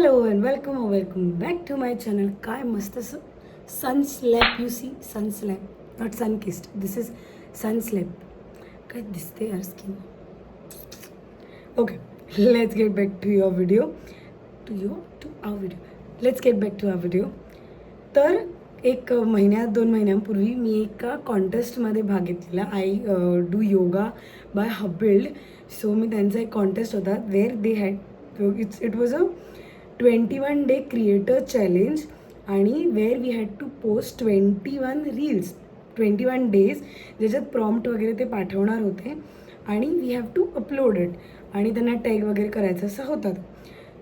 Hello and welcome back to my channel. काय मस्त sun slap, you see sun slap, not sun kissed, this is sun slap. काय दिसते यार skin. Okay, let's get back to your video let's get back to our video. तर एक दोन महिन्यांपूर्वी मी एका कॉन्टेस्टमध्ये भाग घेतलेला. I do yoga by Habuild. So मी त्यांचा एक कॉन्टेस्ट होता where they had it was a 21 day creator challenge आणि wear we had to post 21 reels 21 days, ज्याच्यात प्रॉम्प्ट वगैरे ते पाठवणार होते आणि we have to upload it आणि त्यांना टॅग वगैरे करायचं असं होतं.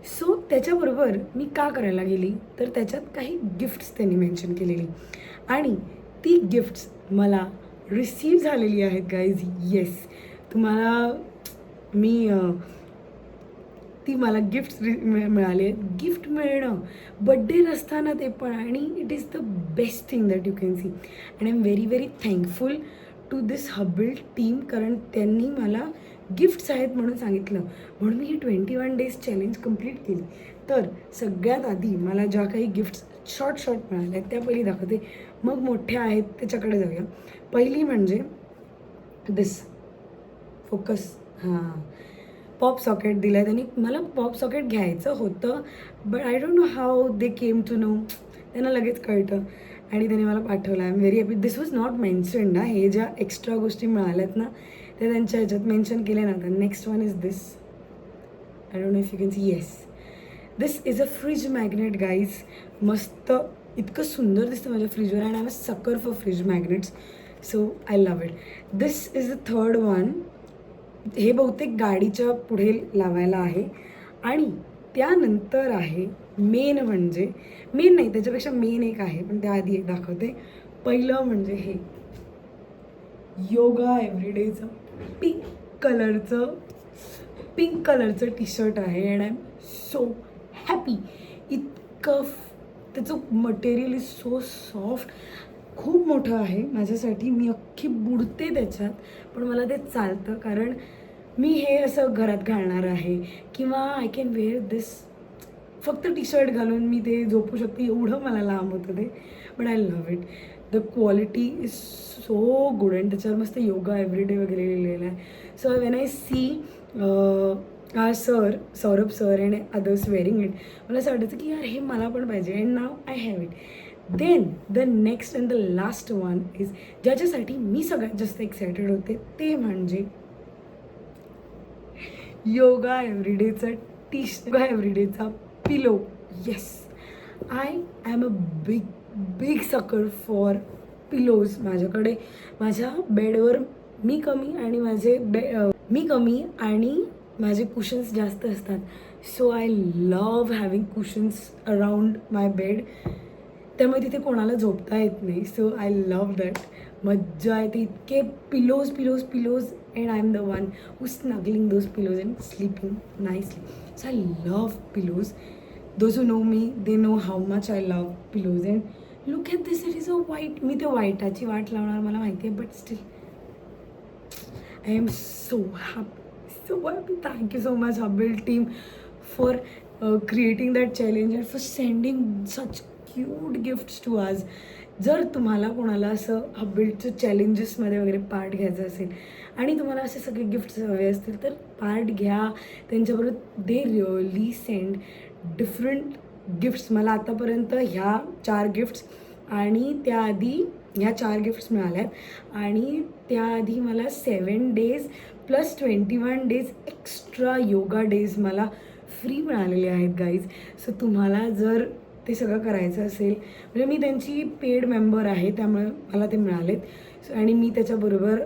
सो त्याच्याबरोबर मी का करायला गेली तर त्याच्यात काही गिफ्ट्स त्यांनी मेन्शन केलेली आणि ती गिफ्ट्स मला रिसीव झालेली आहेत गाईज. येस, तुम्हाला मी ती मला गिफ्ट्स मिळाली आहेत. गिफ्ट मिळणं बड्डे नसताना ते पण, आणि it is the best thing that you can see. And I am very thankful to this Habuild team, कारण त्यांनी मला गिफ्ट्स आहेत म्हणून सांगितलं, म्हणून मी ही 21 डेज चॅलेंज कंप्लीट केली. तर सगळ्यात आधी मला ज्या काही गिफ्ट्स शॉर्ट मिळाल्या आहेत त्या पहिली दाखवते, मग मोठ्या आहेत त्याच्याकडे जाऊया. पहिली म्हणजे दिस फोकस, पॉप सॉकेट दिलं आहे त्यांनी. मला पॉप सॉकेट घ्यायचं होतं, but I don't know how they came to know. त्यांना लगेच कळतं आणि त्यांनी मला पाठवलं. I am very happy. This was not mentioned ना, हे ज्या एक्स्ट्रा गोष्टी मिळाल्यात ना त्या त्यांच्या ह्याच्यात मेन्शन केले ना. Next one is this. I don't know if you can see. Yes, this is a fridge magnet guys. मस्त, इतकं सुंदर दिसतं माझ्या फ्रीजवर. And I am a sucker for fridge magnets, so I love it. This is the third one. हे बहुतेक गाडीच्या पुढे लावायला आहे. आणि त्यानंतर आहे मेन, म्हणजे मेन नाही, त्याच्यापेक्षा मेन एक आहे, पण त्याआधी एक दाखवते. पहिलं म्हणजे हे योगा एव्हरीडेचं पिंक कलरचं टी शर्ट आहे. And I am so happy. इतकं त्याचं मटेरियल इज सो सॉफ्ट, खूप मोठं आहे माझ्यासाठी. मी अख्खी बुडते त्याच्यात, पण मला ते चालतं, कारण मी हे असं घरात घालणार आहे किंवा आय कॅन वेअर दिस. फक्त टी शर्ट घालून मी ते झोपू शकते, एवढं मला लांब होतं ते. But I love it. The quality is so good. And त्याच्यावर मस्त योगा एव्हरीडे वगैरे लिहिलेलं आहे. So when I see Saurabh sir and others wearing it, मला असं वाटायचं की यार हे मला पण पाहिजे. And now I have it. Then the next and the last one is, ज्याच्यासाठी मी सगळ्यात जास्त एक्सायटेड होते, ते म्हणजे योगा एव्हरीडेचा योगा एव्हरीडेचा pillow. Yes, I am a big सकर फॉर पिलोज. माझ्याकडे माझ्या बेडवर मी कमी आणि माझे कुशन्स जास्त असतात. So I love having cushions around my bed. त्यामुळे तिथे कोणाला झोपता येत नाही. So I love that. मज्जा येते. इतके pillows and I am the one who snuggling those pillows and sleeping nicely. So I love pillows. Those who know me, they know how much I love pillows. And look at this, it is a white. मी ते व्हाईटाची वाट लावणार मला माहिती आहे, but still I am so happy. Thank you so much Habuild team for creating that challenge and for sending such cute gifts to us. जर तुम्हाला कोणाला असं हबिल्डचं चॅलेंजेसमध्ये वगैरे पार्ट घ्यायचं असेल आणि तुम्हाला असे सगळे गिफ्ट्स हवे असतील तर पार्ट घ्या त्यांच्याबरोबर. They really send different gifts. मला आतापर्यंत ह्या 4 गिफ्ट्स आणि त्याआधी ह्या 4 गिफ्ट्स मिळाल्यात आणि त्याआधी मला 7 days plus 21 days extra yoga days मला फ्री मिळालेले आहेत गाईज. सो तुम्हाला जर ते सगळं करायचं असेल, म्हणजे मी त्यांची पेड मेंबर आहे त्यामुळे मला ते मिळालेत. आणि मी त्याच्याबरोबर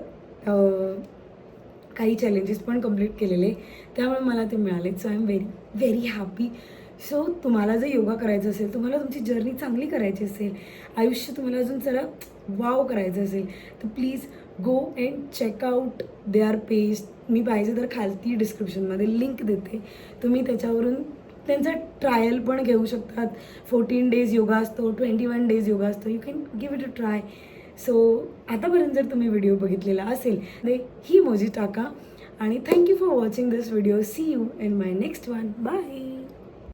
काही चॅलेंजेस पण कंप्लीट केलेले, त्यामुळे मला ते मिळालेत. So I am very happy. So तुम्हाला जर योगा करायचं असेल, तुम्हाला तुमची जर्नी चांगली करायची असेल, आयुष्य तुम्हाला अजून जरा वाव करायचं असेल, तर please go and check out their page. मी पाहिजे तर खालती डिस्क्रिप्शनमध्ये लिंक देते, तुम्ही त्याच्यावरून त्यांचा ट्रायल पण घेऊ शकतात. 14 डेज योगा असतो, 21 डेज योगा असतो. You can give it a try. So आतापर्यंत जर तुम्ही व्हिडिओ बघितलेला असेल तर ही मोजी टाका. आणि thank you for watching this video. See you in my next one. Bye.